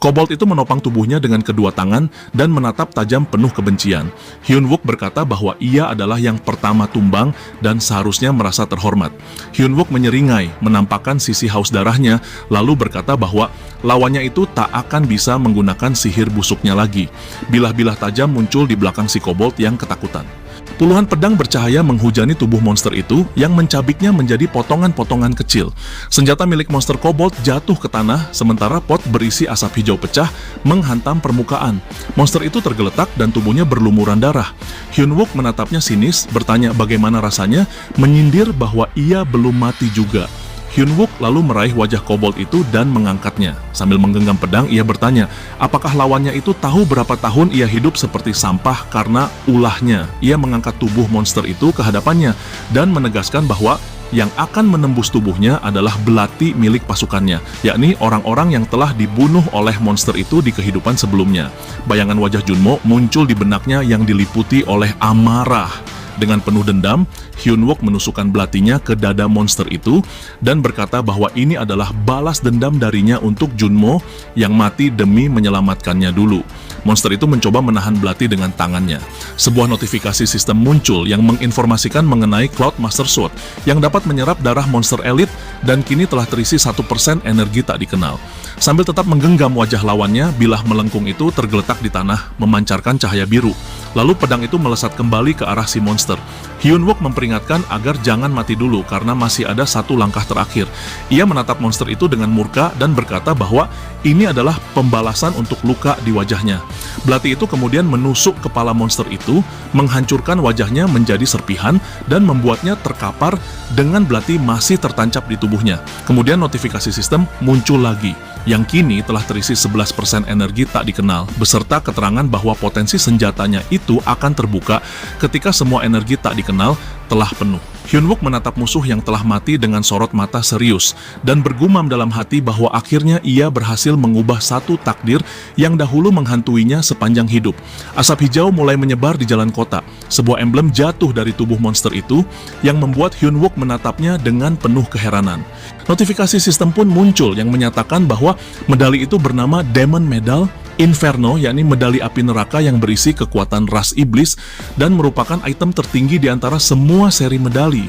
Kobold itu menopang tubuhnya dengan kedua tangan dan menatap tajam penuh kebencian. Hyun-wook berkata bahwa ia adalah yang pertama tumbang dan seharusnya merasa terhormat. Hyun-wook menyeringai, menampakkan sisi haus darahnya, lalu berkata bahwa lawannya itu tak akan bisa menggunakan sihir busuknya lagi. Bilah-bilah tajam muncul di belakang si kobold yang ketakutan. Puluhan pedang bercahaya menghujani tubuh monster itu yang mencabiknya menjadi potongan-potongan kecil. Senjata milik monster kobold jatuh ke tanah, sementara pot berisi asap hijau pecah menghantam permukaan. Monster itu tergeletak dan tubuhnya berlumuran darah. Hyun-wook menatapnya sinis, bertanya bagaimana rasanya, menyindir bahwa ia belum mati juga. Hyun-wook lalu meraih wajah kobold itu dan mengangkatnya. Sambil menggenggam pedang, ia bertanya, apakah lawannya itu tahu berapa tahun ia hidup seperti sampah karena ulahnya. Ia mengangkat tubuh monster itu ke hadapannya dan menegaskan bahwa yang akan menembus tubuhnya adalah belati milik pasukannya, yakni orang-orang yang telah dibunuh oleh monster itu di kehidupan sebelumnya. Bayangan wajah Junmo muncul di benaknya yang diliputi oleh amarah. Dengan penuh dendam, Hyun-wook menusukkan belatinya ke dada monster itu dan berkata bahwa ini adalah balas dendam darinya untuk Junmo yang mati demi menyelamatkannya dulu. Monster itu mencoba menahan belati dengan tangannya. Sebuah notifikasi sistem muncul yang menginformasikan mengenai Cloud Master Sword yang dapat menyerap darah monster elit dan kini telah terisi 1% energi tak dikenal. Sambil tetap menggenggam wajah lawannya, bilah melengkung itu tergeletak di tanah, memancarkan cahaya biru. Lalu pedang itu melesat kembali ke arah si monster. Hyun-wook memperingatkan agar jangan mati dulu karena masih ada satu langkah terakhir. Ia menatap monster itu dengan murka dan berkata bahwa ini adalah pembalasan untuk luka di wajahnya. Belati itu kemudian menusuk kepala monster itu, menghancurkan wajahnya menjadi serpihan dan membuatnya terkapar dengan belati masih tertancap di tubuhnya. Kemudian notifikasi sistem muncul lagi, yang kini telah terisi 11% energi tak dikenal, beserta keterangan bahwa potensi senjatanya itu akan terbuka ketika semua energi tak dikenal telah penuh. Hyun-wook menatap musuh yang telah mati dengan sorot mata serius dan bergumam dalam hati bahwa akhirnya ia berhasil mengubah satu takdir yang dahulu menghantuinya sepanjang hidup. Asap hijau mulai menyebar di jalan kota. Sebuah emblem jatuh dari tubuh monster itu yang membuat Hyun-wook menatapnya dengan penuh keheranan. Notifikasi sistem pun muncul yang menyatakan bahwa medali itu bernama Demon Medal Inferno, yakni medali api neraka yang berisi kekuatan ras iblis dan merupakan item tertinggi di antara semua seri medali.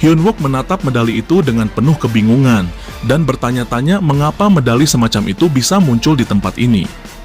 Hyun-wook menatap medali itu dengan penuh kebingungan dan bertanya-tanya mengapa medali semacam itu bisa muncul di tempat ini.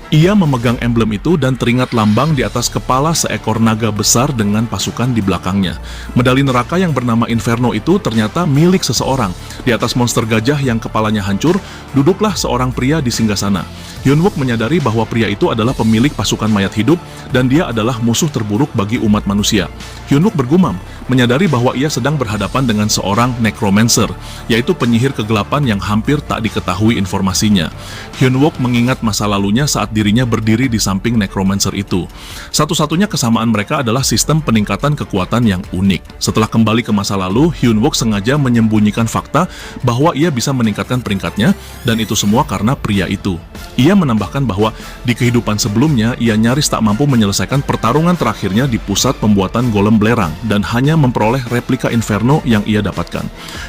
Ia memegang emblem itu dan teringat lambang di atas kepala seekor naga besar dengan pasukan di belakangnya. Medali neraka yang bernama Inferno itu ternyata milik seseorang. Di atas monster gajah yang kepalanya hancur, duduklah seorang pria di singgasana. Hyun-wook menyadari bahwa pria itu adalah pemilik pasukan mayat hidup dan dia adalah musuh terburuk bagi umat manusia. Hyun-wook bergumam, menyadari bahwa ia sedang berhadapan dengan seorang necromancer, yaitu penyihir kegelapan yang hampir tak diketahui informasinya. Hyun-wook mengingat masa lalunya saat dirinya berdiri di samping necromancer itu. Satu-satunya kesamaan mereka adalah sistem peningkatan kekuatan yang unik. Setelah kembali ke masa lalu, Hyun-wook sengaja menyembunyikan fakta bahwa ia bisa meningkatkan peringkatnya, dan itu semua karena pria itu. Ia menambahkan bahwa di kehidupan sebelumnya ia nyaris tak mampu menyelesaikan pertarungan terakhirnya di pusat pembuatan golem belerang dan hanya memperoleh replika Inferno yang ia dapatkan.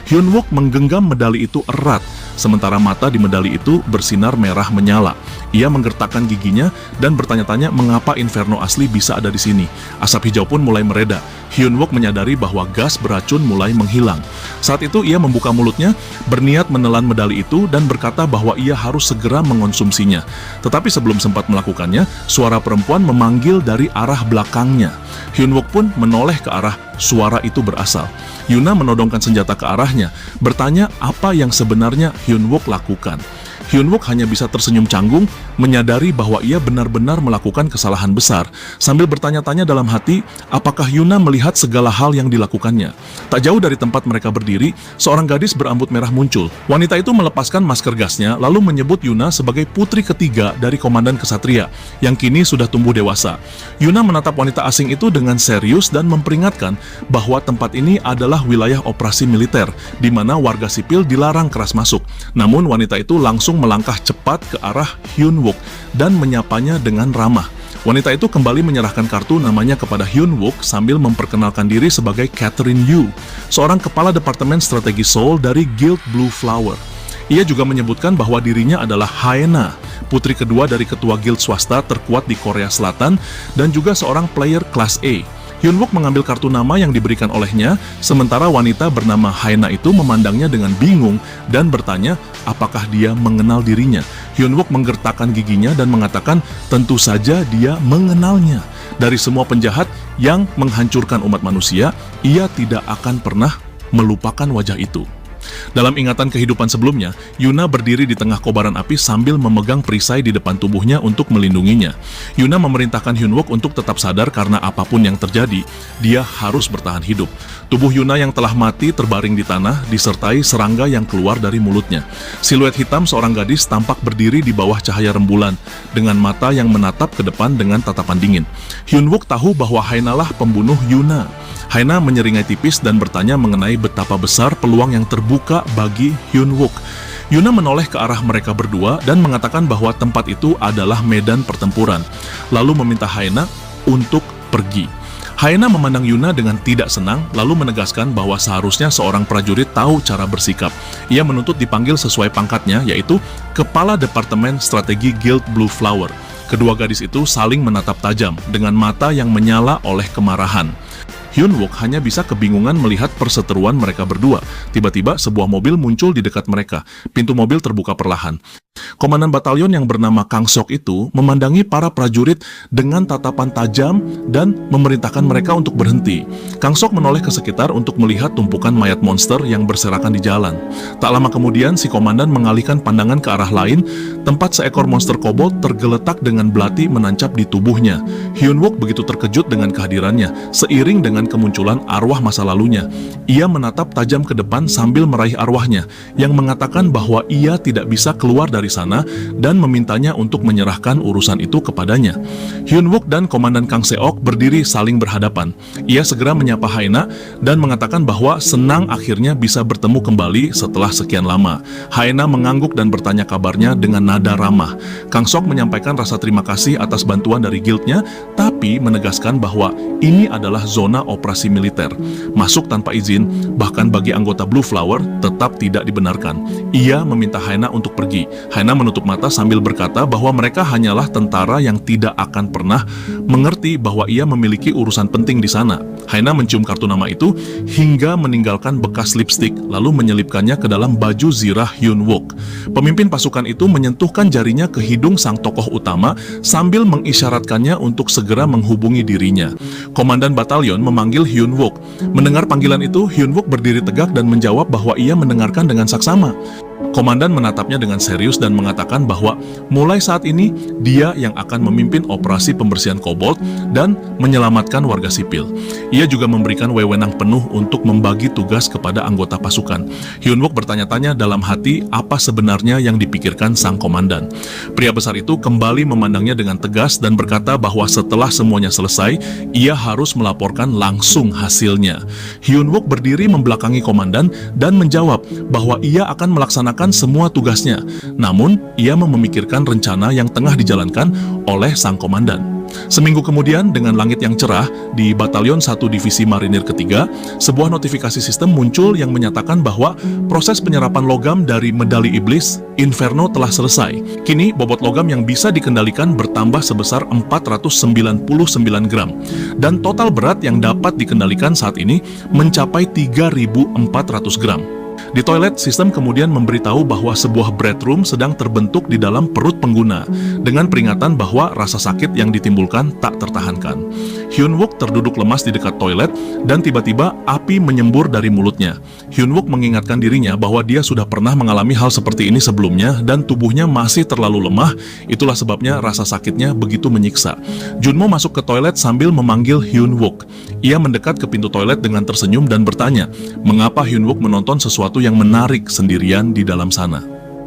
Hyun-wook menggenggam medali itu erat, sementara mata di medali itu bersinar merah menyala. Ia menggertakkan giginya dan bertanya-tanya mengapa Inferno asli bisa ada di sini. Asap hijau pun mulai mereda. Hyun-wook menyadari bahwa gas beracun mulai menghilang. Saat itu ia membuka mulutnya, berniat menelan medali itu dan berkata bahwa ia harus segera mengonsumsinya. Tetapi sebelum sempat melakukannya, suara perempuan memanggil dari arah belakangnya. Hyun-wook pun menoleh ke arah suara itu berasal. Yuna menodongkan senjata ke arahnya, bertanya apa yang sebenarnya Hyun-wook lakukan. Hyun-wook hanya bisa tersenyum canggung, menyadari bahwa ia benar-benar melakukan kesalahan besar, sambil bertanya-tanya dalam hati, apakah Yuna melihat segala hal yang dilakukannya. Tak jauh dari tempat mereka berdiri, seorang gadis berambut merah muncul. Wanita itu melepaskan masker gasnya, lalu menyebut Yuna sebagai putri ketiga dari komandan kesatria, yang kini sudah tumbuh dewasa. Yuna menatap wanita asing itu dengan serius dan memperingatkan bahwa tempat ini adalah wilayah operasi militer, di mana warga sipil dilarang keras masuk. Namun wanita itu langsung melangkah cepat ke arah Hyun-wook dan menyapanya dengan ramah. Wanita itu kembali menyerahkan kartu namanya kepada Hyun-wook sambil memperkenalkan diri sebagai Catherine Yu, seorang kepala departemen strategi Seoul dari Guild Blue Flower. Ia juga menyebutkan bahwa dirinya adalah Hyena, putri kedua dari ketua guild swasta terkuat di Korea Selatan, dan juga seorang player kelas A. Hyun-wook mengambil kartu nama yang diberikan olehnya, sementara wanita bernama Haena itu memandangnya dengan bingung dan bertanya apakah dia mengenal dirinya. Hyun-wook menggertakkan giginya dan mengatakan tentu saja dia mengenalnya. Dari semua penjahat yang menghancurkan umat manusia, ia tidak akan pernah melupakan wajah itu. Dalam ingatan kehidupan sebelumnya, Yuna berdiri di tengah kobaran api sambil memegang perisai di depan tubuhnya untuk melindunginya. Yuna memerintahkan Hyun-wook untuk tetap sadar karena apapun yang terjadi, dia harus bertahan hidup. Tubuh Yuna yang telah mati terbaring di tanah, disertai serangga yang keluar dari mulutnya. Siluet hitam seorang gadis tampak berdiri di bawah cahaya rembulan, dengan mata yang menatap ke depan dengan tatapan dingin. Hyun-wook tahu bahwa Haena lah pembunuh Yuna. Haena menyeringai tipis dan bertanya mengenai betapa besar peluang yang terbuka bagi Hyun-wook. Yuna menoleh ke arah mereka berdua dan mengatakan bahwa tempat itu adalah medan pertempuran, lalu meminta Haena untuk pergi. Haena memandang Yuna dengan tidak senang, lalu menegaskan bahwa seharusnya seorang prajurit tahu cara bersikap. Ia menuntut dipanggil sesuai pangkatnya, yaitu Kepala Departemen Strategi Guild Blue Flower. Kedua gadis itu saling menatap tajam, dengan mata yang menyala oleh kemarahan. Hyun-wook hanya bisa kebingungan melihat perseteruan mereka berdua. Tiba-tiba sebuah mobil muncul di dekat mereka. Pintu mobil terbuka perlahan. Komandan batalion yang bernama Kang Sok itu memandangi para prajurit dengan tatapan tajam dan memerintahkan mereka untuk berhenti. Kang Sok menoleh ke sekitar untuk melihat tumpukan mayat monster yang berserakan di jalan. Tak lama kemudian si komandan mengalihkan pandangan ke arah lain, tempat seekor monster kobold tergeletak dengan belati menancap di tubuhnya. Hyun-wook begitu terkejut dengan kehadirannya, seiring dengan kemunculan arwah masa lalunya. Ia menatap tajam ke depan sambil meraih arwahnya, yang mengatakan bahwa ia tidak bisa keluar dari sana dan memintanya untuk menyerahkan urusan itu kepadanya. Hyun-wook dan Komandan Kang Seok berdiri saling berhadapan. Ia segera menyapa Haena dan mengatakan bahwa senang akhirnya bisa bertemu kembali setelah sekian lama. Haena mengangguk dan bertanya kabarnya dengan nada ramah. Kang Seok menyampaikan rasa terima kasih atas bantuan dari guildnya, tapi menegaskan bahwa ini adalah zona operasi militer. Masuk tanpa izin, bahkan bagi anggota Blue Flower, tetap tidak dibenarkan. Ia meminta Haena untuk pergi. Haena menutup mata sambil berkata bahwa mereka hanyalah tentara yang tidak akan pernah mengerti bahwa ia memiliki urusan penting di sana. Haena mencium kartu nama itu hingga meninggalkan bekas lipstik, lalu menyelipkannya ke dalam baju zirah Hyun-wook. Pemimpin pasukan itu menyentuhkan jarinya ke hidung sang tokoh utama sambil mengisyaratkannya untuk segera menghubungi dirinya. Komandan batalion memanggil Hyun-wook. Mendengar panggilan itu, Hyun-wook berdiri tegak dan menjawab bahwa ia mendengarkan dengan saksama. Komandan menatapnya dengan serius dan mengatakan bahwa mulai saat ini dia yang akan memimpin operasi pembersihan kobold dan menyelamatkan warga sipil. Ia juga memberikan wewenang penuh untuk membagi tugas kepada anggota pasukan. Hyun-wook bertanya-tanya dalam hati apa sebenarnya yang dipikirkan sang komandan. Pria besar itu kembali memandangnya dengan tegas dan berkata bahwa setelah semuanya selesai, ia harus melaporkan langsung hasilnya. Hyun-wook berdiri membelakangi komandan dan menjawab bahwa ia akan melaksanakan semua tugasnya. Namun, ia memikirkan rencana yang tengah dijalankan oleh sang komandan. Seminggu kemudian, dengan langit yang cerah, di Batalion 1 Divisi Marinir ketiga, sebuah notifikasi sistem muncul yang menyatakan bahwa proses penyerapan logam dari medali iblis, Inferno, telah selesai. Kini, bobot logam yang bisa dikendalikan bertambah sebesar 499 gram. Dan total berat yang dapat dikendalikan saat ini mencapai 3.400 gram. Di toilet, sistem kemudian memberitahu bahwa sebuah bread room sedang terbentuk di dalam perut pengguna, dengan peringatan bahwa rasa sakit yang ditimbulkan tak tertahankan. Hyun-wook terduduk lemas di dekat toilet, dan tiba-tiba api menyembur dari mulutnya. Hyun-wook mengingatkan dirinya bahwa dia sudah pernah mengalami hal seperti ini sebelumnya, dan tubuhnya masih terlalu lemah, itulah sebabnya rasa sakitnya begitu menyiksa. Junmo masuk ke toilet sambil memanggil Hyun-wook. Ia mendekat ke pintu toilet dengan tersenyum dan bertanya, mengapa Hyun-wook menonton sesuatu yang menarik sendirian di dalam sana.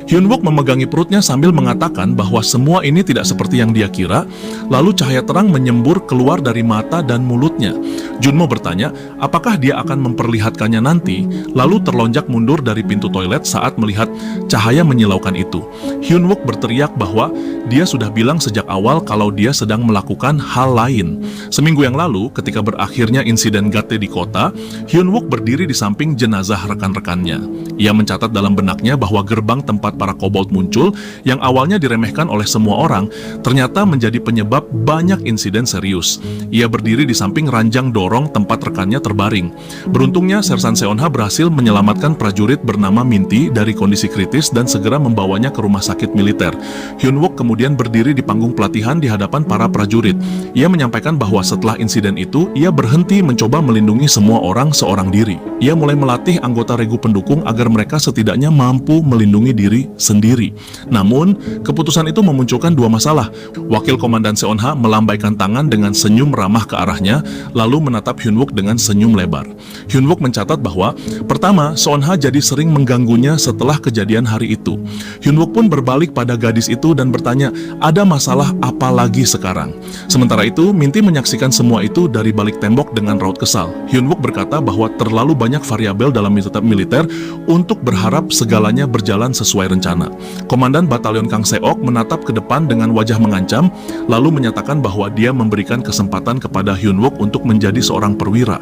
Hyun-wook memegangi perutnya sambil mengatakan bahwa semua ini tidak seperti yang dia kira, lalu cahaya terang menyembur keluar dari mata dan mulutnya. Junmo bertanya, apakah dia akan memperlihatkannya nanti, lalu terlonjak mundur dari pintu toilet saat melihat cahaya menyilaukan itu. Hyun-wook berteriak bahwa dia sudah bilang sejak awal kalau dia sedang melakukan hal lain. Seminggu yang lalu, ketika berakhirnya insiden Gate di kota, Hyun-wook berdiri di samping jenazah rekan-rekannya. Ia mencatat dalam benaknya bahwa gerbang tempat sifat para kobold muncul yang awalnya diremehkan oleh semua orang, ternyata menjadi penyebab banyak insiden serius. Ia berdiri di samping ranjang dorong tempat rekannya terbaring. Beruntungnya, Sersan Seonha berhasil menyelamatkan prajurit bernama Minty dari kondisi kritis dan segera membawanya ke rumah sakit militer. Hyun Wook kemudian berdiri di panggung pelatihan di hadapan para prajurit. Ia menyampaikan bahwa setelah insiden itu, ia berhenti mencoba melindungi semua orang seorang diri. Ia mulai melatih anggota regu pendukung agar mereka setidaknya mampu melindungi diri sendiri. Namun, keputusan itu memunculkan dua masalah. Wakil Komandan Seonha melambaikan tangan dengan senyum ramah ke arahnya, lalu menatap Hyun Wook dengan senyum lebar. Hyun Wook mencatat bahwa, pertama, Seonha jadi sering mengganggunya setelah kejadian hari itu. Hyun Wook pun berbalik pada gadis itu dan bertanya, ada masalah apa lagi sekarang? Sementara itu, Minty menyaksikan semua itu dari balik tembok dengan raut kesal. Hyun Wook berkata bahwa terlalu banyak variabel dalam militer untuk berharap segalanya berjalan sesuai rencana. Komandan Batalion Kang Seok menatap ke depan dengan wajah mengancam, lalu menyatakan bahwa dia memberikan kesempatan kepada Hyun Wook untuk menjadi seorang perwira.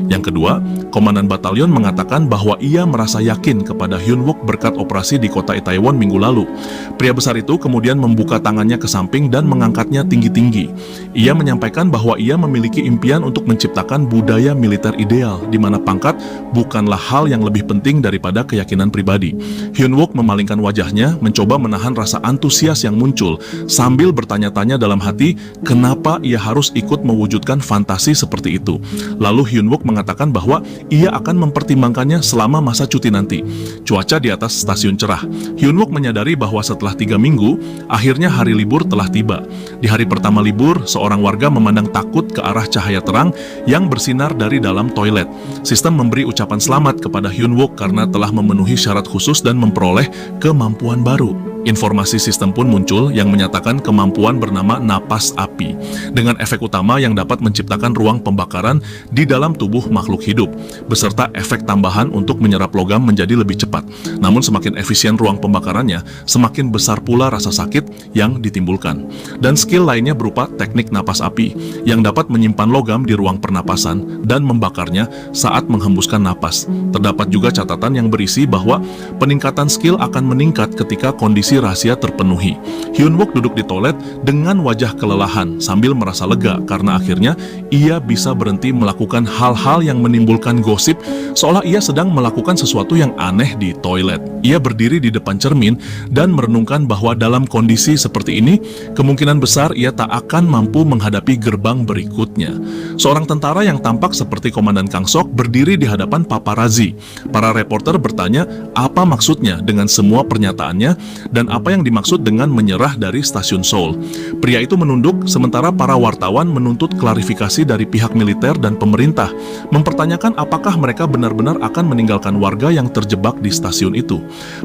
Yang kedua, Komandan Batalion mengatakan bahwa ia merasa yakin kepada Hyun Wook berkat operasi di kota Itaewon minggu lalu. Pria besar itu kemudian membuka tangannya ke samping dan mengangkatnya tinggi-tinggi. Ia menyampaikan bahwa ia memiliki impian untuk menciptakan budaya militer ideal, di mana pangkat bukanlah hal yang lebih penting daripada keyakinan pribadi. Hyun Wook memalingkan wajahnya, mencoba menahan rasa antusias yang muncul, sambil bertanya-tanya dalam hati, kenapa ia harus ikut mewujudkan fantasi seperti itu. Lalu Hyun Wook mengatakan bahwa ia akan mempertimbangkannya selama masa cuti nanti. Cuaca di atas stasiun cerah. Hyun Wook menyadari bahwa setelah 3 minggu, akhirnya hari libur telah tiba. Di hari pertama libur, seorang warga memandang takut ke arah cahaya terang yang bersinar dari dalam toilet. Sistem memberi ucapan selamat kepada Hyun Wook karena telah memenuhi syarat khusus dan memperoleh kemampuan baru. Informasi sistem pun muncul yang menyatakan kemampuan bernama napas api, dengan efek utama yang dapat menciptakan ruang pembakaran di dalam tubuh makhluk hidup, beserta efek tambahan untuk menyerap logam menjadi lebih cepat. Namun semakin efisien ruang pembakarannya, semakin besar pula rasa sakit yang ditimbulkan. Dan skill lainnya berupa teknik napas api, yang dapat menyimpan logam di ruang pernapasan dan membakarnya saat menghembuskan napas. Terdapat juga catatan yang berisi bahwa peningkatan skill akan meningkat ketika kondisi rahasia terpenuhi. Hyun Wook duduk di toilet dengan wajah kelelahan sambil merasa lega karena akhirnya ia bisa berhenti melakukan hal-hal yang menimbulkan gosip seolah ia sedang melakukan sesuatu yang aneh di toilet. Ia berdiri di depan cermin dan merenungkan bahwa dalam kondisi seperti ini, kemungkinan besar ia tak akan mampu menghadapi gerbang berikutnya. Seorang tentara yang tampak seperti Komandan Kang Sok berdiri di hadapan paparazzi. Para reporter bertanya apa maksudnya dengan semua pernyataannya dan apa yang dimaksud dengan menyerah dari stasiun Seoul. Pria itu menunduk sementara para wartawan menuntut klarifikasi dari pihak militer dan pemerintah, mempertanyakan apakah mereka benar-benar akan meninggalkan warga yang terjebak di stasiun itu.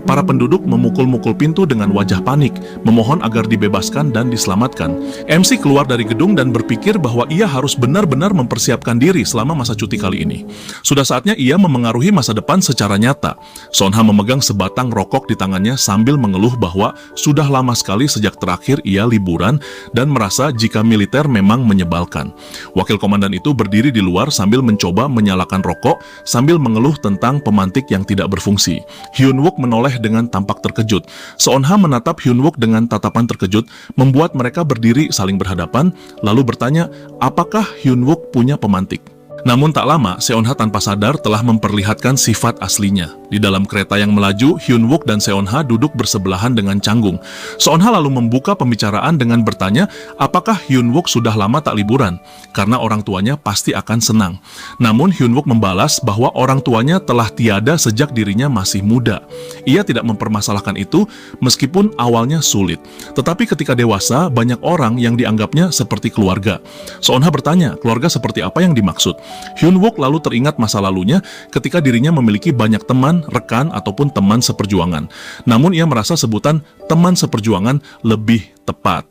Para penduduk memukul-mukul pintu dengan wajah panik, memohon agar dibebaskan dan diselamatkan. MC keluar dari gedung dan berpikir bahwa ia harus benar-benar mempersiapkan diri selama masa cuti kali ini. Sudah saatnya ia memengaruhi masa depan secara nyata. Seonha memegang sebatang rokok di tangannya sambil mengeluh bahwa sudah lama sekali sejak terakhir ia liburan dan merasa jika militer memang menyebalkan. Wakil komandan itu berdiri di luar sambil mencoba menyalakan rokok sambil mengeluh tentang pemantik yang tidak berfungsi. Hyun Wook menoleh dengan tampak terkejut. Seonha menatap Hyun Wook dengan tatapan terkejut, membuat mereka berdiri saling berhadapan, lalu bertanya, apakah Hyun Wook punya pemantik? Namun tak lama, Seonha tanpa sadar telah memperlihatkan sifat aslinya. Di dalam kereta yang melaju, Hyun Wook dan Seonha duduk bersebelahan dengan canggung. Seonha lalu membuka pembicaraan dengan bertanya, apakah Hyun Wook sudah lama tak liburan? Karena orang tuanya pasti akan senang. Namun Hyun Wook membalas bahwa orang tuanya telah tiada sejak dirinya masih muda. Ia tidak mempermasalahkan itu meskipun awalnya sulit. Tetapi ketika dewasa, banyak orang yang dianggapnya seperti keluarga. Seonha bertanya, keluarga seperti apa yang dimaksud? Hyun Wook lalu teringat masa lalunya ketika dirinya memiliki banyak teman, rekan, ataupun teman seperjuangan. Namun ia merasa sebutan teman seperjuangan lebih tepat.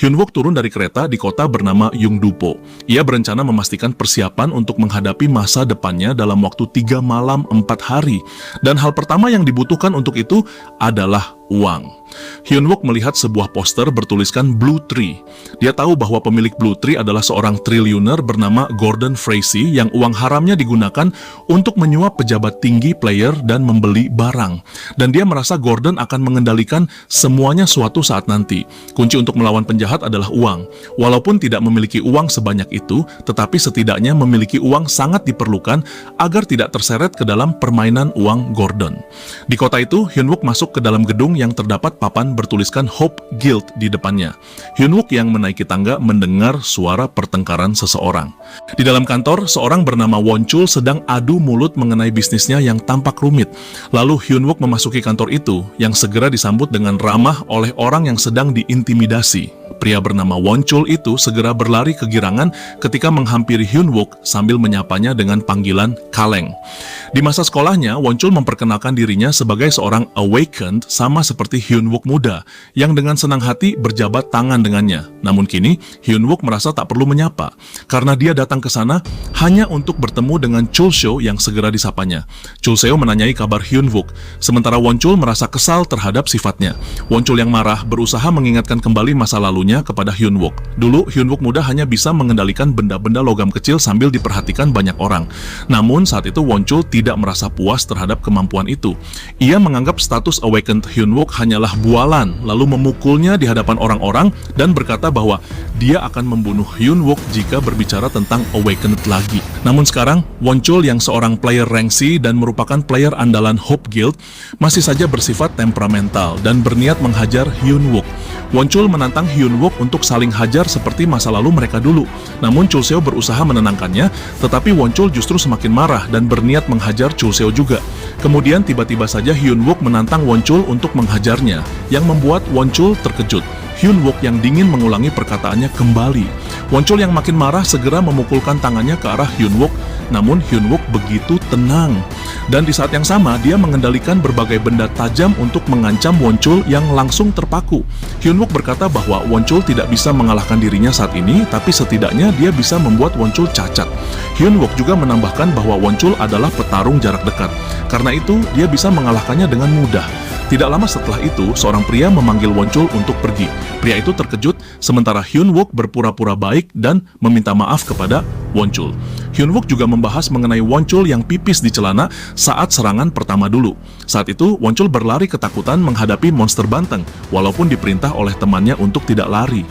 Hyun Wook turun dari kereta di kota bernama Yeongdupo. Ia berencana memastikan persiapan untuk menghadapi masa depannya dalam waktu 3 malam 4 hari. Dan hal pertama yang dibutuhkan untuk itu adalah uang. Hyun Wook melihat sebuah poster bertuliskan Blue Tree. Dia tahu bahwa pemilik Blue Tree adalah seorang triliuner bernama Gordon Frazee yang uang haramnya digunakan untuk menyuap pejabat tinggi, player, dan membeli barang. Dan dia merasa Gordon akan mengendalikan semuanya suatu saat nanti. Kunci untuk melawan penjahat adalah uang. Walaupun tidak memiliki uang sebanyak itu, tetapi setidaknya memiliki uang sangat diperlukan agar tidak terseret ke dalam permainan uang Gordon. Di kota itu, Hyun Wook masuk ke dalam gedung yang terdapat papan bertuliskan Hope Guild di depannya. Hyun Wook yang menaiki tangga mendengar suara pertengkaran seseorang. Di dalam kantor, seorang bernama Won Chul sedang adu mulut mengenai bisnisnya yang tampak rumit. Lalu Hyun Wook memasuki kantor itu yang segera disambut dengan ramah oleh orang yang sedang diintimidasi. Pria bernama Won Chul itu segera berlari kegirangan ketika menghampiri Hyun Wook sambil menyapanya dengan panggilan Kaleng. Di masa sekolahnya, Won Chul memperkenalkan dirinya sebagai seorang awakened sama seperti Hyun Wook muda, yang dengan senang hati berjabat tangan dengannya. Namun kini, Hyun Wook merasa tak perlu menyapa, karena dia datang ke sana hanya untuk bertemu dengan Chul Seo yang segera disapanya. Chul Seo menanyai kabar Hyun Wook, sementara Won Chul merasa kesal terhadap sifatnya. Won Chul yang marah berusaha mengingatkan kembali masa lalunya kepada Hyun Wook. Dulu, Hyun Wook muda hanya bisa mengendalikan benda-benda logam kecil sambil diperhatikan banyak orang. Namun saat itu Won Chul tidak merasa puas terhadap kemampuan itu. Ia menganggap status awakened Hyun Wook hanyalah bualan, lalu memukulnya di hadapan orang-orang dan berkata bahwa dia akan membunuh Hyun Wook jika berbicara tentang awakened lagi. Namun sekarang, Won Chul yang seorang player rank C dan merupakan player andalan Hope Guild masih saja bersifat temperamental dan berniat menghajar Hyun Wook. Won Chul menantang Hyun Wook untuk saling hajar seperti masa lalu mereka dulu. Namun Chul Seo berusaha menenangkannya, tetapi Won Chul justru semakin marah dan berniat menghajar Chul Seo juga. Kemudian tiba-tiba saja Hyun Wook menantang Won Chul untuk menghajarnya, yang membuat Won Chul terkejut. Hyun Wook yang dingin mengulangi perkataannya kembali. Won Chul yang makin marah segera memukulkan tangannya ke arah Hyun Wook, namun Hyun Wook begitu tenang. Dan di saat yang sama, dia mengendalikan berbagai benda tajam untuk mengancam Won Chul yang langsung terpaku. Hyun Wook berkata bahwa Won Chul tidak bisa mengalahkan dirinya saat ini, tapi setidaknya dia bisa membuat Won Chul cacat. Hyun Wook juga menambahkan bahwa Won Chul adalah petarung jarak dekat. Karena itu, dia bisa mengalahkannya dengan mudah. Tidak lama setelah itu, seorang pria memanggil Won Chul untuk pergi. Pria itu terkejut, sementara Hyun Wook berpura-pura baik dan meminta maaf kepada Won Chul. Hyun Wook juga membahas mengenai Won Chul yang pipis di celana saat serangan pertama dulu. Saat itu, Won Chul berlari ketakutan menghadapi monster banteng, walaupun diperintah oleh temannya untuk tidak lari.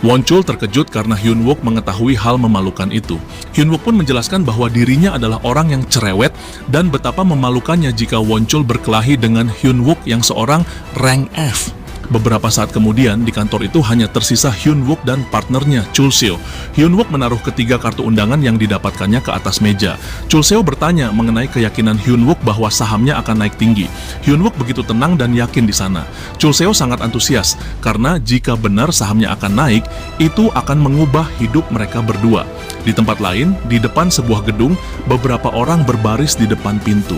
Won Chul terkejut karena Hyun Wook mengetahui hal memalukan itu. Hyun Wook pun menjelaskan bahwa dirinya adalah orang yang cerewet dan betapa memalukannya jika Won Chul berkelahi dengan Hyun Wook yang seorang rank F. Beberapa saat kemudian, di kantor itu hanya tersisa Hyun Wook dan partnernya, Chul Seo. Hyun Wook menaruh ketiga kartu undangan yang didapatkannya ke atas meja. Chul Seo bertanya mengenai keyakinan Hyun Wook bahwa sahamnya akan naik tinggi. Hyun Wook begitu tenang dan yakin di sana. Chul Seo sangat antusias, karena jika benar sahamnya akan naik, itu akan mengubah hidup mereka berdua. Di tempat lain, di depan sebuah gedung, beberapa orang berbaris di depan pintu.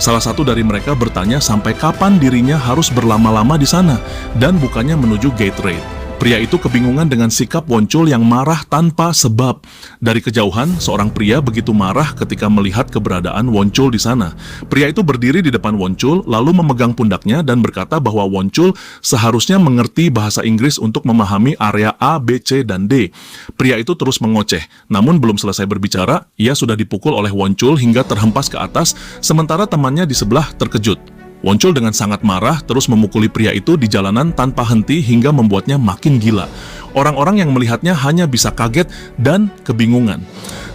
Salah satu dari mereka bertanya sampai kapan dirinya harus berlama-lama di sana dan bukannya menuju gate raid. Pria itu kebingungan dengan sikap Won Chul yang marah tanpa sebab. Dari kejauhan, seorang pria begitu marah ketika melihat keberadaan Won Chul di sana. Pria itu berdiri di depan Won Chul, lalu memegang pundaknya dan berkata bahwa Won Chul seharusnya mengerti bahasa Inggris untuk memahami area A, B, C, dan D. Pria itu terus mengoceh, namun belum selesai berbicara, ia sudah dipukul oleh Won Chul hingga terhempas ke atas, sementara temannya di sebelah terkejut. Won Chul dengan sangat marah terus memukuli pria itu di jalanan tanpa henti hingga membuatnya makin gila. Orang-orang yang melihatnya hanya bisa kaget dan kebingungan.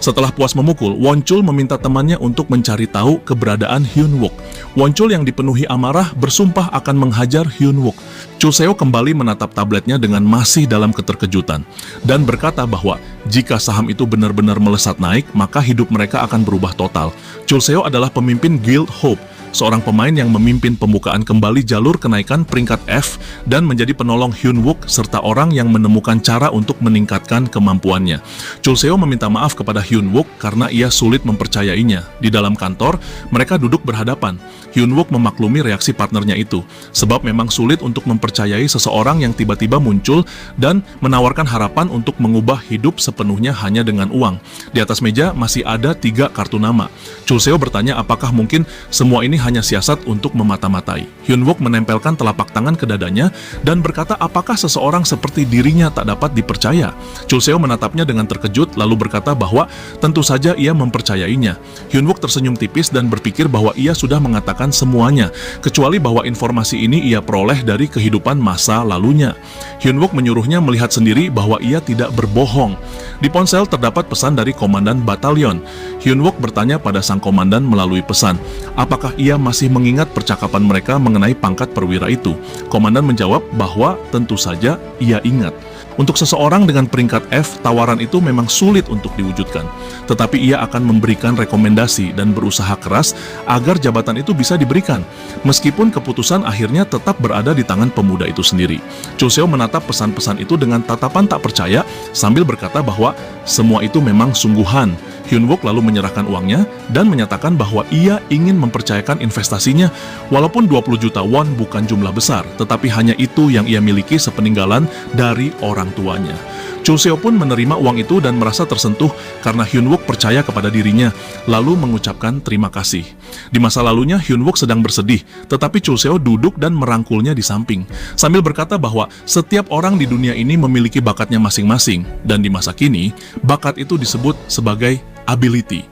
Setelah puas memukul, Won Chul meminta temannya untuk mencari tahu keberadaan Hyun Wook. Won Chul yang dipenuhi amarah bersumpah akan menghajar Hyun Wook. Chul Seo kembali menatap tabletnya dengan masih dalam keterkejutan dan berkata bahwa jika saham itu benar-benar melesat naik, maka hidup mereka akan berubah total. Chul Seo adalah pemimpin Guild Hope, seorang pemain yang memimpin pembukaan kembali jalur kenaikan peringkat F dan menjadi penolong Hyun Wook serta orang yang menemukan cara untuk meningkatkan kemampuannya. Chul Seo meminta maaf kepada Hyun Wook karena ia sulit mempercayainya. Di dalam kantor, mereka duduk berhadapan. Hyun Wook memaklumi reaksi partnernya itu, sebab memang sulit untuk mempercayai seseorang yang tiba-tiba muncul dan menawarkan harapan untuk mengubah hidup sepenuhnya hanya dengan uang. Di atas meja masih ada 3 kartu nama. Chul Seo bertanya apakah mungkin semua ini hanya siasat untuk memata-matai. Hyun Wook menempelkan telapak tangan ke dadanya dan berkata apakah seseorang seperti dirinya tak dapat dipercaya. Chul Seo menatapnya dengan terkejut lalu berkata bahwa tentu saja ia mempercayainya. Hyun Wook tersenyum tipis dan berpikir bahwa ia sudah mengatakan semuanya, kecuali bahwa informasi ini ia peroleh dari kehidupan masa lalunya. Hyun Wook menyuruhnya melihat sendiri bahwa ia tidak berbohong. Di ponsel terdapat pesan dari komandan batalion. Hyun Wook bertanya pada sang komandan melalui pesan, apakah ia masih mengingat percakapan mereka mengenai pangkat perwira itu. Komandan menjawab bahwa tentu saja ia ingat. Untuk seseorang dengan peringkat F, tawaran itu memang sulit untuk diwujudkan. Tetapi ia akan memberikan rekomendasi dan berusaha keras agar jabatan itu bisa diberikan. Meskipun keputusan akhirnya tetap berada di tangan pemuda itu sendiri. Chul Seo menatap pesan-pesan itu dengan tatapan tak percaya sambil berkata bahwa semua itu memang sungguhan. Hyun Wook lalu menyerahkan uangnya dan menyatakan bahwa ia ingin mempercayakan investasinya. Walaupun 20 juta won bukan jumlah besar, tetapi hanya itu yang ia miliki sepeninggalan dari orang tuanya. Chul Seo pun menerima uang itu dan merasa tersentuh karena Hyun Wook percaya kepada dirinya, lalu mengucapkan terima kasih. Di masa lalunya Hyun Wook sedang bersedih, tetapi Chul Seo duduk dan merangkulnya di samping, sambil berkata bahwa setiap orang di dunia ini memiliki bakatnya masing-masing, dan di masa kini, bakat itu disebut sebagai ability.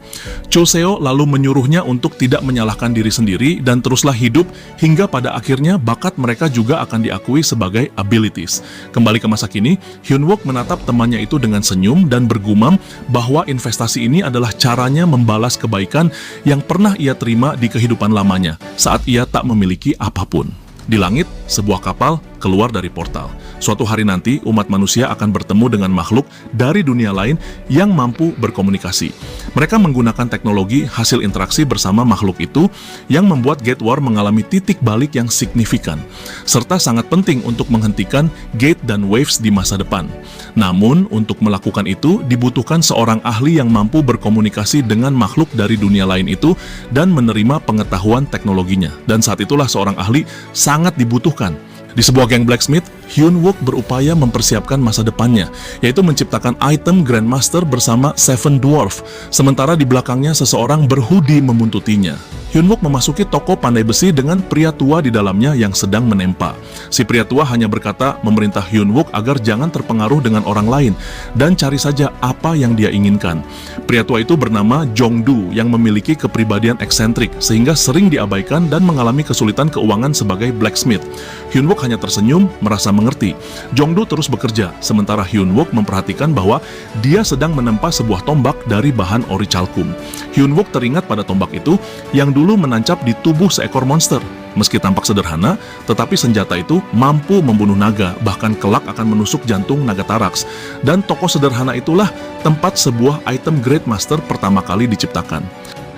Chul Seo lalu menyuruhnya untuk tidak menyalahkan diri sendiri dan teruslah hidup hingga pada akhirnya bakat mereka juga akan diakui sebagai abilities. Kembali ke masa kini, Hyun Wook menatap temannya itu dengan senyum dan bergumam bahwa investasi ini adalah caranya membalas kebaikan yang pernah ia terima di kehidupan lamanya saat ia tak memiliki apapun. Di langit, sebuah kapal keluar dari portal. Suatu hari nanti, umat manusia akan bertemu dengan makhluk dari dunia lain yang mampu berkomunikasi. Mereka menggunakan teknologi hasil interaksi bersama makhluk itu yang membuat Gate War mengalami titik balik yang signifikan, serta sangat penting untuk menghentikan Gate dan Waves di masa depan. Namun, untuk melakukan itu, dibutuhkan seorang ahli yang mampu berkomunikasi dengan makhluk dari dunia lain itu dan menerima pengetahuan teknologinya. Dan saat itulah seorang ahli sangat dibutuhkan. Di sebuah geng blacksmith, Hyun Wook berupaya mempersiapkan masa depannya, yaitu menciptakan item Grandmaster bersama Seven Dwarf, sementara di belakangnya seseorang berhoodie membuntutinya. Hyun Wook memasuki toko pandai besi dengan pria tua di dalamnya yang sedang menempa. Si pria tua hanya berkata memerintah Hyun Wook agar jangan terpengaruh dengan orang lain dan cari saja apa yang dia inginkan. Pria tua itu bernama Jong-do yang memiliki kepribadian eksentrik sehingga sering diabaikan dan mengalami kesulitan keuangan sebagai blacksmith. Hyun Wook hanya tersenyum, merasa mengerti. Jong-do terus bekerja, sementara Hyun Wook memperhatikan bahwa dia sedang menempa sebuah tombak dari bahan orichalcum. Hyun Wook teringat pada tombak itu yang dulu menancap di tubuh seekor monster. Meski tampak sederhana, tetapi senjata itu mampu membunuh naga, bahkan kelak akan menusuk jantung Nagatarax. Dan toko sederhana itulah tempat sebuah item Great Master pertama kali diciptakan.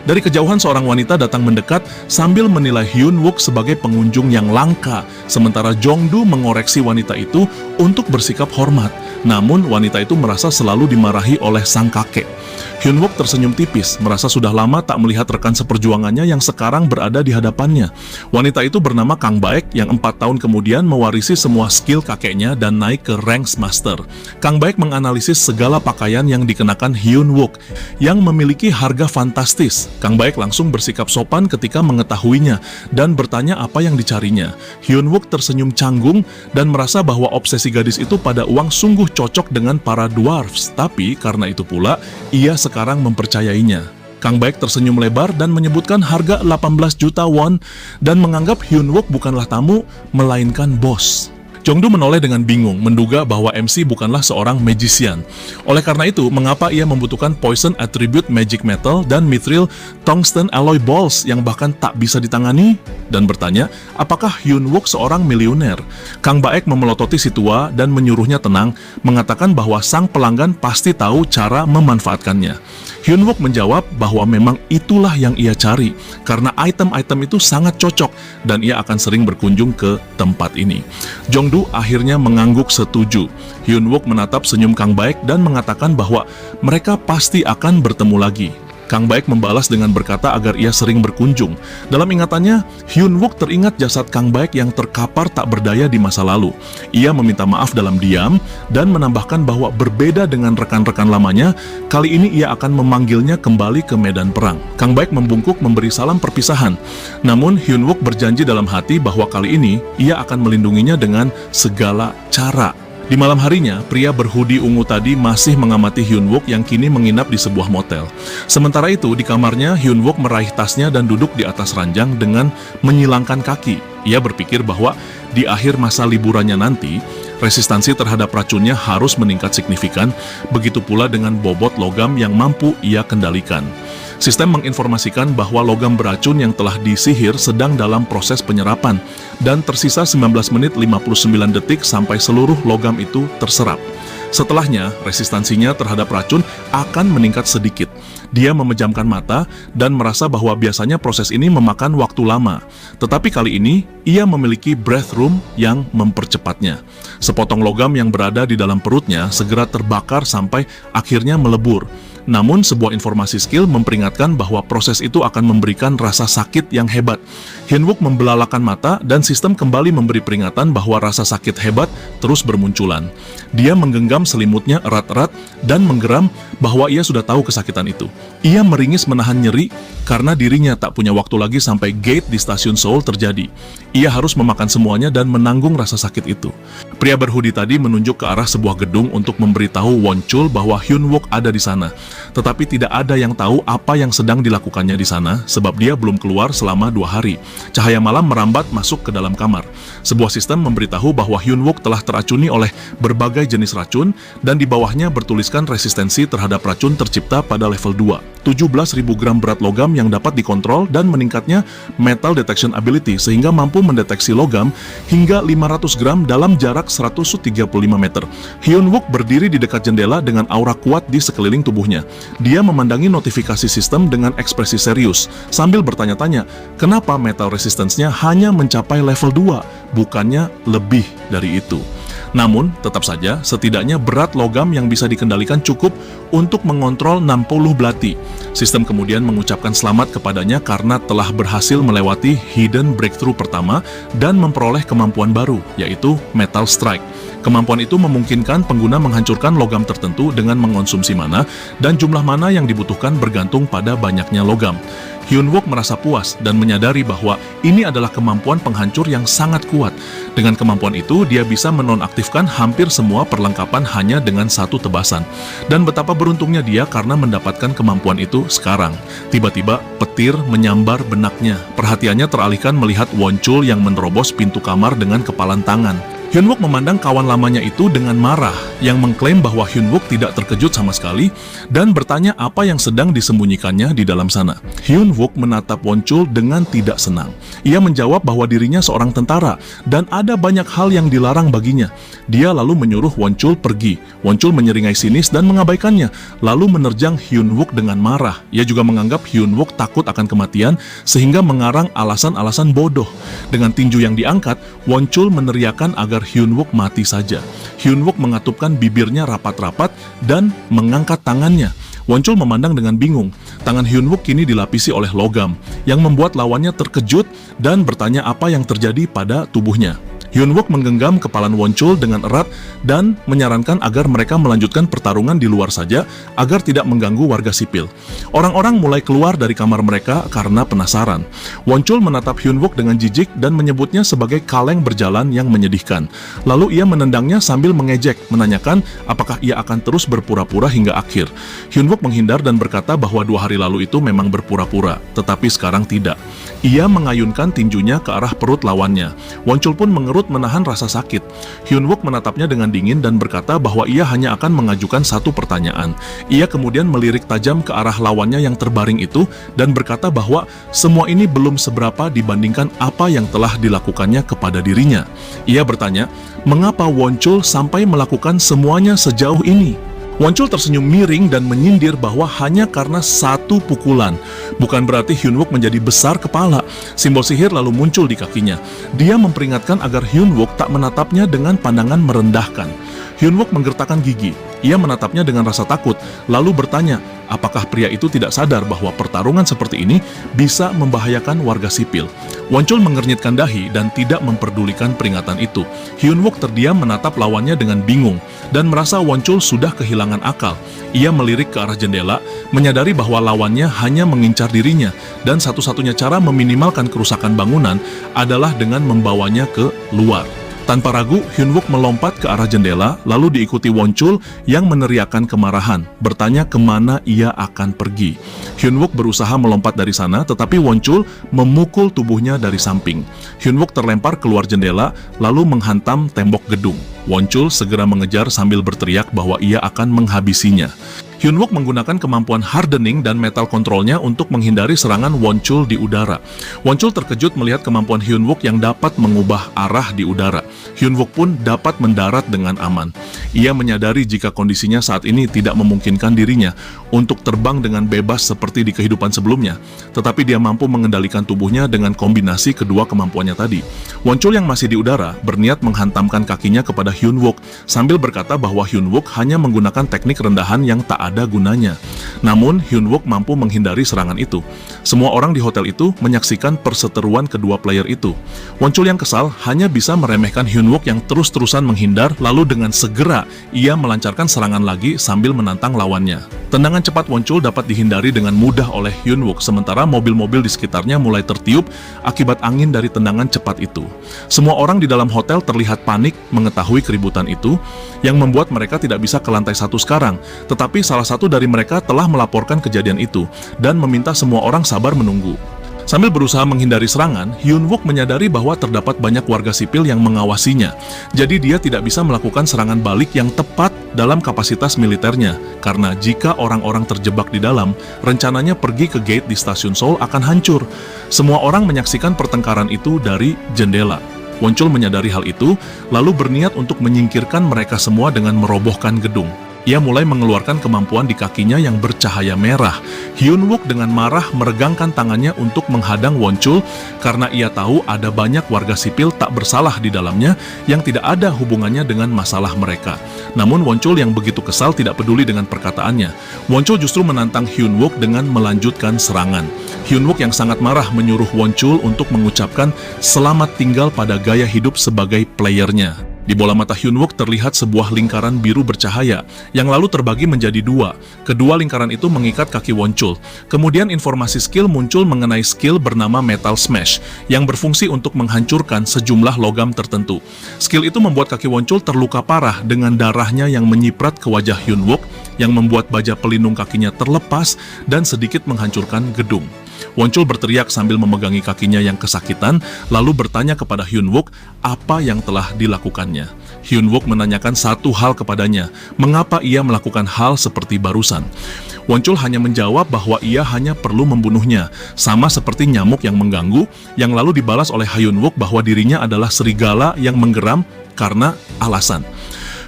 Dari kejauhan seorang wanita datang mendekat sambil menilai Hyun Wook sebagai pengunjung yang langka, sementara Jong-do mengoreksi wanita itu untuk bersikap hormat. Namun wanita itu merasa selalu dimarahi oleh sang kakek. Hyun Wook tersenyum tipis, merasa sudah lama tak melihat rekan seperjuangannya yang sekarang berada di hadapannya. Wanita itu bernama Kang Baek yang 4 tahun kemudian mewarisi semua skill kakeknya dan naik ke ranks master. Kang Baek menganalisis segala pakaian yang dikenakan Hyun Wook yang memiliki harga fantastis. Kang Baek langsung bersikap sopan ketika mengetahuinya dan bertanya apa yang dicarinya. Hyun Wook tersenyum canggung dan merasa bahwa obsesi gadis itu pada uang sungguh cocok dengan para dwarfs, tapi karena itu pula ia sekarang mempercayainya. Kang Baek tersenyum lebar dan menyebutkan harga 18 juta won dan menganggap Hyun Wook bukanlah tamu, melainkan bos. Jong-do menoleh dengan bingung, menduga bahwa MC bukanlah seorang magician. Oleh karena itu, mengapa ia membutuhkan Poison Attribute Magic Metal dan Mithril Tungsten Alloy Balls yang bahkan tak bisa ditangani? Dan bertanya, apakah Hyun Wook seorang miliuner? Kang Baek memelototi si tua dan menyuruhnya tenang, mengatakan bahwa sang pelanggan pasti tahu cara memanfaatkannya. Hyun Wook menjawab bahwa memang itulah yang ia cari, karena item-item itu sangat cocok dan ia akan sering berkunjung ke tempat ini. Jong-du akhirnya mengangguk setuju. Hyun Wook menatap senyum Kang Baek dan mengatakan bahwa mereka pasti akan bertemu lagi. Kang Baek membalas dengan berkata agar ia sering berkunjung. Dalam ingatannya, Hyun Wook teringat jasad Kang Baek yang terkapar tak berdaya di masa lalu. Ia meminta maaf dalam diam dan menambahkan bahwa berbeda dengan rekan-rekan lamanya, kali ini ia akan memanggilnya kembali ke medan perang. Kang Baek membungkuk memberi salam perpisahan. Namun Hyun Wook berjanji dalam hati bahwa kali ini ia akan melindunginya dengan segala cara. Di malam harinya, pria berhoodie ungu tadi masih mengamati Hyun Wook yang kini menginap di sebuah motel. Sementara itu, di kamarnya, Hyun Wook meraih tasnya dan duduk di atas ranjang dengan menyilangkan kaki. Ia berpikir bahwa di akhir masa liburannya nanti, resistansi terhadap racunnya harus meningkat signifikan, begitu pula dengan bobot logam yang mampu ia kendalikan. Sistem menginformasikan bahwa logam beracun yang telah disihir sedang dalam proses penyerapan dan tersisa 19 menit 59 detik sampai seluruh logam itu terserap. Setelahnya, resistansinya terhadap racun akan meningkat sedikit. Dia memejamkan mata dan merasa bahwa biasanya proses ini memakan waktu lama. Tetapi kali ini, ia memiliki breath room yang mempercepatnya. Sepotong logam yang berada di dalam perutnya segera terbakar sampai akhirnya melebur. Namun sebuah informasi skill memperingatkan bahwa proses itu akan memberikan rasa sakit yang hebat. Hyun Wook membelalakan mata dan sistem kembali memberi peringatan bahwa rasa sakit hebat terus bermunculan. Dia menggenggam selimutnya erat-erat dan menggeram bahwa ia sudah tahu kesakitan itu. Ia meringis menahan nyeri karena dirinya tak punya waktu lagi sampai gate di stasiun Seoul terjadi. Ia harus memakan semuanya dan menanggung rasa sakit itu. Pria berhoodie tadi menunjuk ke arah sebuah gedung untuk memberitahu Won Chul bahwa Hyun Wook ada di sana. Tetapi tidak ada yang tahu apa yang sedang dilakukannya di sana sebab dia belum keluar selama 2 hari. Cahaya malam merambat masuk ke dalam kamar. Sebuah sistem memberitahu bahwa Hyun Wook telah teracuni oleh berbagai jenis racun dan di bawahnya bertuliskan resistensi terhadap racun tercipta pada level 2. 17.000 gram berat logam yang dapat dikontrol dan meningkatnya metal detection ability sehingga mampu mendeteksi logam hingga 500 gram dalam jarak 135 meter. Hyun Wook berdiri di dekat jendela dengan aura kuat di sekeliling tubuhnya. Dia memandangi notifikasi sistem dengan ekspresi serius sambil bertanya-tanya, kenapa metal resistance-nya hanya mencapai level 2, bukannya lebih dari itu. Namun, tetap saja, setidaknya berat logam yang bisa dikendalikan cukup untuk mengontrol 60 belati. Sistem kemudian mengucapkan selamat kepadanya karena telah berhasil melewati hidden breakthrough pertama dan memperoleh kemampuan baru, yaitu Metal Strike. Kemampuan itu memungkinkan pengguna menghancurkan logam tertentu dengan mengonsumsi mana, dan jumlah mana yang dibutuhkan bergantung pada banyaknya logam. Hyun Wook merasa puas dan menyadari bahwa ini adalah kemampuan penghancur yang sangat kuat. Dengan kemampuan itu, dia bisa menonaktifkan hampir semua perlengkapan hanya dengan satu tebasan. Dan betapa beruntungnya dia karena mendapatkan kemampuan itu sekarang. Tiba-tiba, petir menyambar benaknya. Perhatiannya teralihkan melihat Won Chul yang menerobos pintu kamar dengan kepalan tangan. Hyun Wook memandang kawan lamanya itu dengan marah, yang mengklaim bahwa Hyun Wook tidak terkejut sama sekali, dan bertanya apa yang sedang disembunyikannya di dalam sana. Hyun Wook menatap Won Chul dengan tidak senang. Ia menjawab bahwa dirinya seorang tentara, dan ada banyak hal yang dilarang baginya. Dia lalu menyuruh Won Chul pergi. Won Chul menyeringai sinis dan mengabaikannya, lalu menerjang Hyun Wook dengan marah. Ia juga menganggap Hyun Wook takut akan kematian, sehingga mengarang alasan-alasan bodoh. Dengan tinju yang diangkat, Won Chul meneriakkan agar Hyun Wook mati saja. Hyun Wook mengatupkan bibirnya rapat-rapat dan mengangkat tangannya. Won Chul memandang dengan bingung. Tangan Hyun Wook kini dilapisi oleh logam, yang membuat lawannya terkejut dan bertanya apa yang terjadi pada tubuhnya. Hyun Wook menggenggam kepalan Won Chul dengan erat dan menyarankan agar mereka melanjutkan pertarungan di luar saja agar tidak mengganggu warga sipil. Orang-orang mulai keluar dari kamar mereka karena penasaran. Won Chul menatap Hyun Wook dengan jijik dan menyebutnya sebagai kaleng berjalan yang menyedihkan. Lalu ia menendangnya sambil mengejek, menanyakan apakah ia akan terus berpura-pura hingga akhir. Hyun Wook menghindar dan berkata bahwa 2 hari lalu itu memang berpura-pura, tetapi sekarang tidak. Ia mengayunkan tinjunya ke arah perut lawannya. Won Chul pun mengerut menahan rasa sakit. Hyun Wook menatapnya dengan dingin dan berkata bahwa ia hanya akan mengajukan satu pertanyaan. Ia kemudian melirik tajam ke arah lawannya yang terbaring itu dan berkata bahwa semua ini belum seberapa dibandingkan apa yang telah dilakukannya kepada dirinya. Ia bertanya, mengapa Won Chul sampai melakukan semuanya sejauh ini? Wonchul tersenyum miring dan menyindir bahwa hanya karena satu pukulan. Bukan berarti Hyun Wook menjadi besar kepala. Simbol sihir lalu muncul di kakinya. Dia memperingatkan agar Hyun Wook tak menatapnya dengan pandangan merendahkan. Hyun Wook menggertakkan gigi. Ia menatapnya dengan rasa takut, lalu bertanya, apakah pria itu tidak sadar bahwa pertarungan seperti ini bisa membahayakan warga sipil. Wonchul mengernyitkan dahi dan tidak memperdulikan peringatan itu. Hyun Wook terdiam menatap lawannya dengan bingung, dan merasa Wonchul sudah kehilangan akal. Ia melirik ke arah jendela, menyadari bahwa lawannya hanya mengincar dirinya, dan satu-satunya cara meminimalkan kerusakan bangunan adalah dengan membawanya ke luar. Tanpa ragu, Hyun Wook melompat ke arah jendela, lalu diikuti Wonchul yang meneriakkan kemarahan, bertanya kemana ia akan pergi. Hyun Wook berusaha melompat dari sana, tetapi Wonchul memukul tubuhnya dari samping. Hyun Wook terlempar keluar jendela, lalu menghantam tembok gedung. Wonchul segera mengejar sambil berteriak bahwa ia akan menghabisinya. Hyun Wook menggunakan kemampuan hardening dan metal kontrolnya untuk menghindari serangan Wonchul di udara. Wonchul terkejut melihat kemampuan Hyun Wook yang dapat mengubah arah di udara. Hyun Wook pun dapat mendarat dengan aman. Ia menyadari jika kondisinya saat ini tidak memungkinkan dirinya untuk terbang dengan bebas seperti di kehidupan sebelumnya, tetapi dia mampu mengendalikan tubuhnya dengan kombinasi kedua kemampuannya tadi. Wonchul yang masih di udara berniat menghantamkan kakinya kepada Hyun Wook sambil berkata bahwa Hyun Wook hanya menggunakan teknik rendahan yang tak ada gunanya. Namun, Hyun Wook mampu menghindari serangan itu. Semua orang di hotel itu menyaksikan perseteruan kedua player itu. Wonchul yang kesal hanya bisa meremehkan Hyun Wook yang terus-terusan menghindar, lalu dengan segera ia melancarkan serangan lagi sambil menantang lawannya. Tendangan cepat Wonchul dapat dihindari dengan mudah oleh Hyun Wook, sementara mobil-mobil di sekitarnya mulai tertiup akibat angin dari tendangan cepat itu. Semua orang di dalam hotel terlihat panik mengetahui keributan itu, yang membuat mereka tidak bisa ke lantai 1 sekarang, tetapi salah satu dari mereka telah melaporkan kejadian itu dan meminta semua orang sabar menunggu. Sambil berusaha menghindari serangan, Hyun Wook menyadari bahwa terdapat banyak warga sipil yang mengawasinya. Jadi dia tidak bisa melakukan serangan balik yang tepat dalam kapasitas militernya, karena jika orang-orang terjebak di dalam, rencananya pergi ke gate di stasiun Seoul akan hancur. Semua orang menyaksikan pertengkaran itu dari jendela. Wonchul menyadari hal itu, lalu berniat untuk menyingkirkan mereka semua dengan merobohkan gedung. Ia mulai mengeluarkan kemampuan di kakinya yang bercahaya merah. Hyun Wook dengan marah meregangkan tangannya untuk menghadang Wonchul karena ia tahu ada banyak warga sipil tak bersalah di dalamnya yang tidak ada hubungannya dengan masalah mereka. Namun Wonchul yang begitu kesal tidak peduli dengan perkataannya. Wonchul justru menantang Hyun Wook dengan melanjutkan serangan. Hyun Wook yang sangat marah menyuruh Wonchul untuk mengucapkan selamat tinggal pada gaya hidup sebagai playernya. Di bola mata Hyun Wook terlihat sebuah lingkaran biru bercahaya, yang lalu terbagi menjadi dua. Kedua lingkaran itu mengikat kaki Wonchul. Kemudian informasi skill muncul mengenai skill bernama Metal Smash, yang berfungsi untuk menghancurkan sejumlah logam tertentu. Skill itu membuat kaki Wonchul terluka parah dengan darahnya yang menyiprat ke wajah Hyun Wook, yang membuat baja pelindung kakinya terlepas dan sedikit menghancurkan gedung. Wonchul berteriak sambil memegangi kakinya yang kesakitan, lalu bertanya kepada Hyun Wook apa yang telah dilakukannya. Hyun Wook menanyakan satu hal kepadanya, mengapa ia melakukan hal seperti barusan. Wonchul hanya menjawab bahwa ia hanya perlu membunuhnya, sama seperti nyamuk yang mengganggu, yang lalu dibalas oleh Hyun Wook bahwa dirinya adalah serigala yang menggeram karena alasan.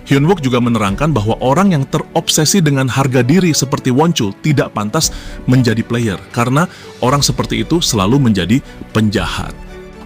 Hyun Wook juga menerangkan bahwa orang yang terobsesi dengan harga diri seperti Wonchul tidak pantas menjadi player, karena orang seperti itu selalu menjadi penjahat.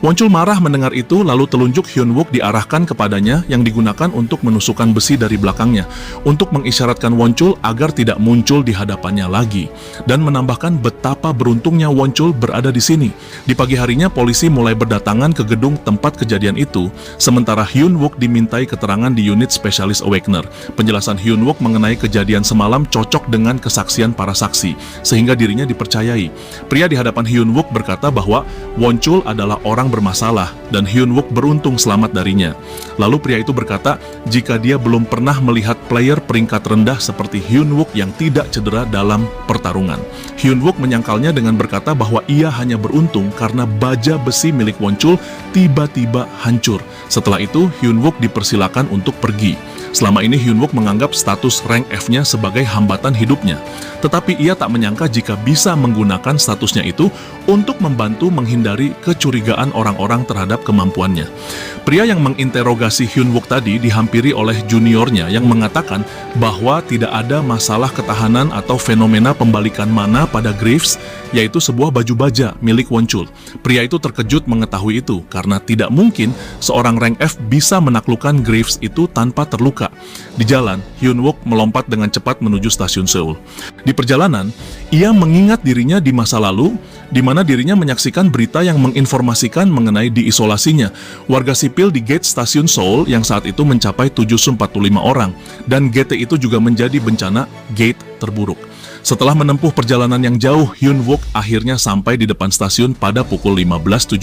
Wonchul marah mendengar itu, lalu telunjuk Hyun Wook diarahkan kepadanya yang digunakan untuk menusukkan besi dari belakangnya, untuk mengisyaratkan Wonchul agar tidak muncul di hadapannya lagi, dan menambahkan betapa beruntungnya Wonchul berada di sini. Di pagi harinya, polisi mulai berdatangan ke gedung tempat kejadian itu, sementara Hyun Wook dimintai keterangan di unit Specialist Awakener. Penjelasan Hyun Wook mengenai kejadian semalam cocok dengan kesaksian para saksi, sehingga dirinya dipercayai. Pria di hadapan Hyun Wook berkata bahwa Wonchul adalah orang bermasalah dan Hyun Wook beruntung selamat darinya. Lalu pria itu berkata jika dia belum pernah melihat player peringkat rendah seperti Hyun Wook yang tidak cedera dalam pertarungan. Hyun Wook menyangkalnya dengan berkata bahwa ia hanya beruntung karena baja besi milik Wonchul tiba-tiba hancur. Setelah itu Hyun Wook dipersilakan untuk pergi. Selama ini Hyun Wook menganggap status rank F-nya sebagai hambatan hidupnya. Tetapi ia tak menyangka jika bisa menggunakan statusnya itu untuk membantu menghindari kecurigaan orang-orang terhadap kemampuannya. Pria yang menginterogasi Hyun Wook tadi dihampiri oleh juniornya yang mengatakan bahwa tidak ada masalah ketahanan atau fenomena pembalikan mana pada Graves, yaitu sebuah baju baja milik Won Chul. Pria itu terkejut mengetahui itu karena tidak mungkin seorang rank F bisa menaklukkan Graves itu tanpa terluka. Di jalan, Hyun Wook melompat dengan cepat menuju stasiun Seoul. Di perjalanan, ia mengingat dirinya di masa lalu, di mana dirinya menyaksikan berita yang menginformasikan mengenai diisolasinya warga sipil di gate stasiun Seoul yang saat itu mencapai 745 orang, dan GT itu juga menjadi bencana gate terburuk. Setelah menempuh perjalanan yang jauh, Hyun Wook akhirnya sampai di depan stasiun pada pukul 15.17.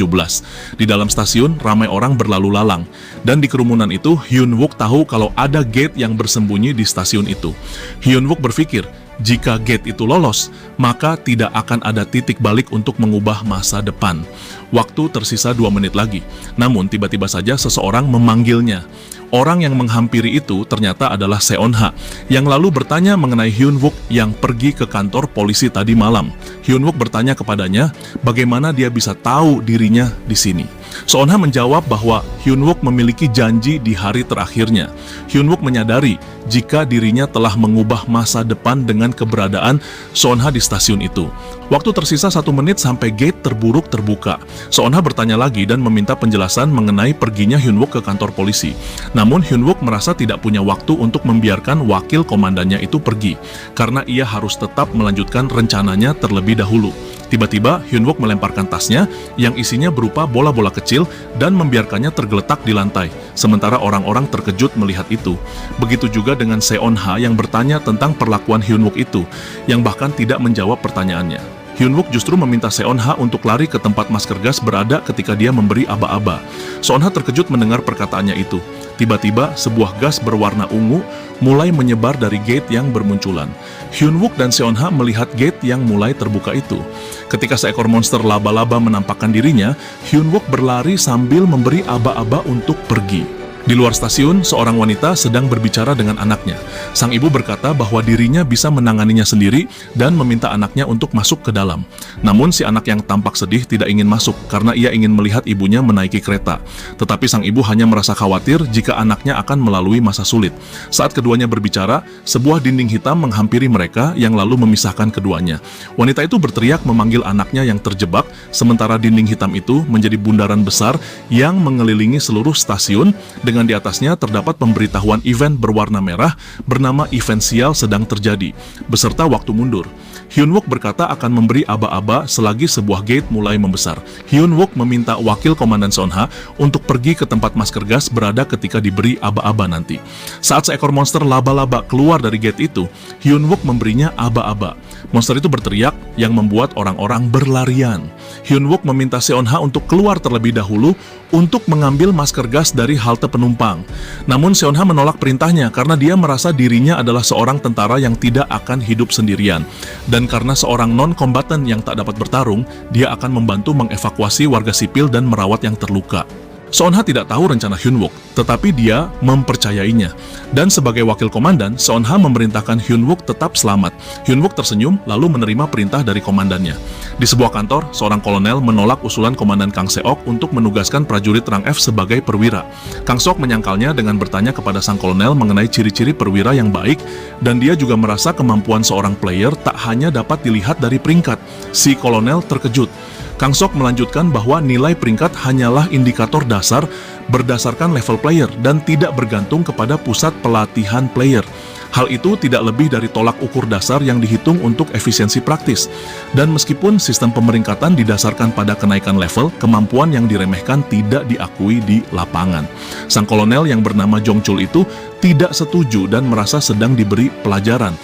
Di dalam stasiun, ramai orang berlalu lalang. Dan di kerumunan itu, Hyun Wook tahu kalau ada gate yang bersembunyi di stasiun itu. Hyun Wook berpikir, jika gate itu lolos, maka tidak akan ada titik balik untuk mengubah masa depan. Waktu tersisa 2 menit lagi. Namun, tiba-tiba saja seseorang memanggilnya. Orang yang menghampiri itu ternyata adalah Seon Ha, yang lalu bertanya mengenai Hyun Wook yang pergi ke kantor polisi tadi malam. Hyun Wook bertanya kepadanya bagaimana dia bisa tahu dirinya di sini. Seon Ha menjawab bahwa Hyun Wook memiliki janji di hari terakhirnya. Hyun Wook menyadari jika dirinya telah mengubah masa depan dengan keberadaan Seon Ha di stasiun itu. Waktu tersisa 1 menit sampai gate terburuk terbuka. Seon Ha bertanya lagi dan meminta penjelasan mengenai perginya Hyun Wook ke kantor polisi. Namun Hyun Wook merasa tidak punya waktu untuk membiarkan wakil komandannya itu pergi, karena ia harus tetap melanjutkan rencananya terlebih dahulu. Tiba-tiba Hyun Wook melemparkan tasnya yang isinya berupa bola-bola kecil dan membiarkannya tergeletak di lantai, sementara orang-orang terkejut melihat itu. Begitu juga dengan Seon Ha yang bertanya tentang perlakuan Hyun Wook itu, yang bahkan tidak menjawab pertanyaannya. Hyun Wook justru meminta Seon Ha untuk lari ke tempat masker gas berada ketika dia memberi aba-aba. Seon Ha terkejut mendengar perkataannya itu. Tiba-tiba, sebuah gas berwarna ungu mulai menyebar dari gate yang bermunculan. Hyun Wook dan Seon Ha melihat gate yang mulai terbuka itu. Ketika seekor monster laba-laba menampakkan dirinya, Hyun Wook berlari sambil memberi aba-aba untuk pergi. Di luar stasiun, seorang wanita sedang berbicara dengan anaknya. Sang ibu berkata bahwa dirinya bisa menanganinya sendiri dan meminta anaknya untuk masuk ke dalam. Namun si anak yang tampak sedih tidak ingin masuk karena ia ingin melihat ibunya menaiki kereta. Tetapi sang ibu hanya merasa khawatir jika anaknya akan melalui masa sulit. Saat keduanya berbicara, sebuah dinding hitam menghampiri mereka yang lalu memisahkan keduanya. Wanita itu berteriak memanggil anaknya yang terjebak, sementara dinding hitam itu menjadi bundaran besar yang mengelilingi seluruh stasiun dengan di atasnya terdapat pemberitahuan event berwarna merah bernama Event Sial sedang terjadi, beserta waktu mundur. Hyun Wook berkata akan memberi aba-aba selagi sebuah gate mulai membesar. Hyun Wook meminta wakil komandan Seon Ha untuk pergi ke tempat masker gas berada ketika diberi aba-aba nanti. Saat seekor monster laba-laba keluar dari gate itu, Hyun Wook memberinya aba-aba. Monster itu berteriak yang membuat orang-orang berlarian. Hyun Wook meminta Seon Ha untuk keluar terlebih dahulu untuk mengambil masker gas dari halte penumpang. Namun Seon Ha menolak perintahnya karena dia merasa dirinya adalah seorang tentara yang tidak akan hidup sendirian. Dan karena seorang non-kombatan yang tak dapat bertarung, dia akan membantu mengevakuasi warga sipil dan merawat yang terluka. Seon Ha tidak tahu rencana Hyun Wook, tetapi dia mempercayainya. Dan sebagai wakil komandan, Seon Ha memerintahkan Hyun Wook tetap selamat. Hyun Wook tersenyum lalu menerima perintah dari komandannya. Di sebuah kantor, seorang kolonel menolak usulan komandan Kang Seok untuk menugaskan prajurit rang F sebagai perwira. Kang Seok menyangkalnya dengan bertanya kepada sang kolonel mengenai ciri-ciri perwira yang baik, dan dia juga merasa kemampuan seorang player tak hanya dapat dilihat dari peringkat. Si kolonel terkejut. Kang Seok melanjutkan bahwa nilai peringkat hanyalah indikator dasar berdasarkan level player dan tidak bergantung kepada pusat pelatihan player. Hal itu tidak lebih dari tolak ukur dasar yang dihitung untuk efisiensi praktis. Dan meskipun sistem pemeringkatan didasarkan pada kenaikan level, kemampuan yang diremehkan tidak diakui di lapangan. Sang kolonel yang bernama Jong Chul itu tidak setuju dan merasa sedang diberi pelajaran.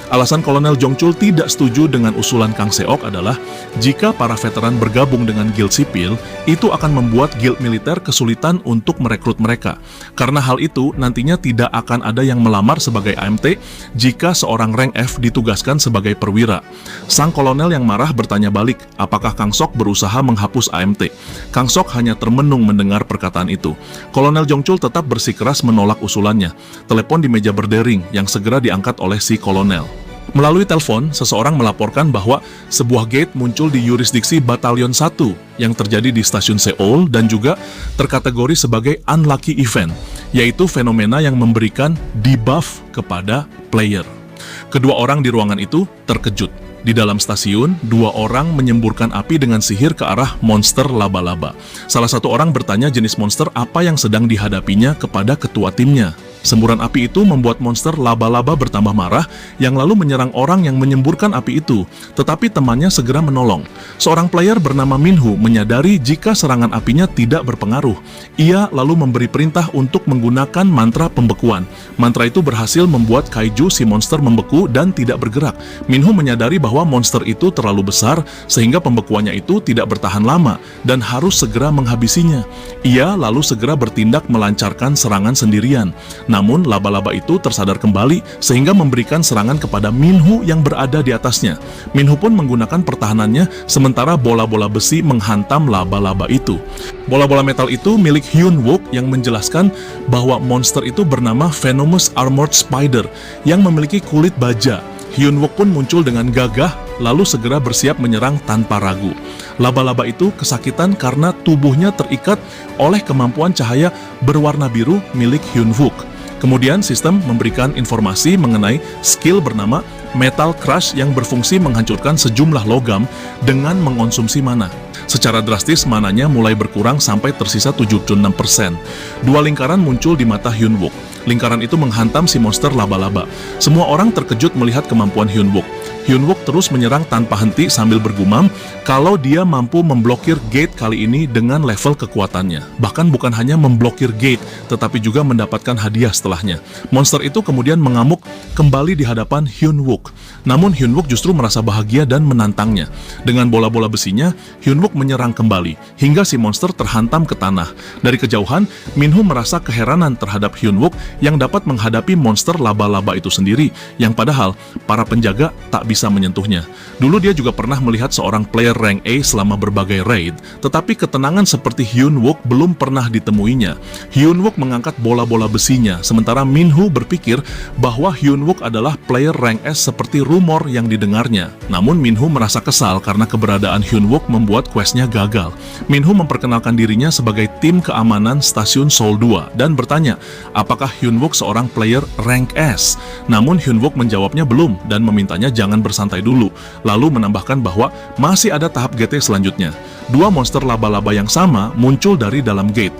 Alasan Kolonel Jongchul tidak setuju dengan usulan Kang Seok adalah jika para veteran bergabung dengan guild sipil, itu akan membuat guild militer kesulitan untuk merekrut mereka. Karena hal itu, nantinya tidak akan ada yang melamar sebagai AMT jika seorang rank F ditugaskan sebagai perwira. Sang kolonel yang marah bertanya balik, apakah Kang Sok berusaha menghapus AMT? Kang Sok hanya termenung mendengar perkataan itu. Kolonel Jongchul tetap bersikeras menolak usulannya. Telepon di meja berdering yang segera diangkat oleh si kolonel. Melalui telepon, seseorang melaporkan bahwa sebuah gate muncul di yurisdiksi Batalion 1 yang terjadi di stasiun Seoul dan juga terkategori sebagai unlucky event, yaitu fenomena yang memberikan debuff kepada player. Kedua orang di ruangan itu terkejut. Di dalam stasiun, dua orang menyemburkan api dengan sihir ke arah monster laba-laba. Salah satu orang bertanya jenis monster apa yang sedang dihadapinya kepada ketua timnya. Semburan api itu membuat monster laba-laba bertambah marah yang lalu menyerang orang yang menyemburkan api itu, tetapi temannya segera menolong. Seorang player bernama Minhu menyadari jika serangan apinya tidak berpengaruh. Ia lalu memberi perintah untuk menggunakan mantra pembekuan. Mantra itu berhasil membuat kaiju si monster membeku dan tidak bergerak. Minhu menyadari bahwa monster itu terlalu besar sehingga pembekuannya itu tidak bertahan lama dan harus segera menghabisinya. Ia lalu segera bertindak melancarkan serangan sendirian. Namun laba-laba itu tersadar kembali sehingga memberikan serangan kepada Minhu yang berada di atasnya. Minhu pun menggunakan pertahanannya sementara bola-bola besi menghantam laba-laba itu. Bola-bola metal itu milik Hyun Wook yang menjelaskan bahwa monster itu bernama Venomous Armored Spider yang memiliki kulit baja. Hyun Wook pun muncul dengan gagah lalu segera bersiap menyerang tanpa ragu. Laba-laba itu kesakitan karena tubuhnya terikat oleh kemampuan cahaya berwarna biru milik Hyun Wook. Kemudian sistem memberikan informasi mengenai skill bernama Metal Crush yang berfungsi menghancurkan sejumlah logam dengan mengonsumsi mana. Secara drastis mananya mulai berkurang sampai tersisa 76%. Dua lingkaran muncul di mata Hyun Wook. Lingkaran itu menghantam si monster laba-laba. Semua orang terkejut melihat kemampuan Hyun Wook. Hyun Wook terus menyerang tanpa henti sambil bergumam kalau dia mampu memblokir gate kali ini dengan level kekuatannya. Bahkan bukan hanya memblokir gate, tetapi juga mendapatkan hadiah setelahnya. Monster itu kemudian mengamuk kembali di hadapan Hyun Wook. Namun Hyun Wook justru merasa bahagia dan menantangnya. Dengan bola-bola besinya, Hyun Wook menyerang kembali, hingga si monster terhantam ke tanah. Dari kejauhan, Minhu merasa keheranan terhadap Hyun Wook yang dapat menghadapi monster laba-laba itu sendiri, yang padahal para penjaga tak bisa menyentuhnya. Dulu dia juga pernah melihat seorang player rank A selama berbagai raid, tetapi ketenangan seperti Hyun Wook belum pernah ditemuinya. Hyun Wook mengangkat bola-bola besinya, sementara Minhu berpikir bahwa Hyun Wook adalah player rank S seperti rumor yang didengarnya. Namun Minhu merasa kesal karena keberadaan Hyun Wook membuat questnya gagal. Minhu memperkenalkan dirinya sebagai tim keamanan stasiun Seoul 2 dan bertanya, apakah Hyun Wook seorang player rank S? Namun Hyun Wook menjawabnya belum dan memintanya jangan bersantai dulu, lalu menambahkan bahwa masih ada tahap GT selanjutnya. Dua monster laba-laba yang sama muncul dari dalam gate.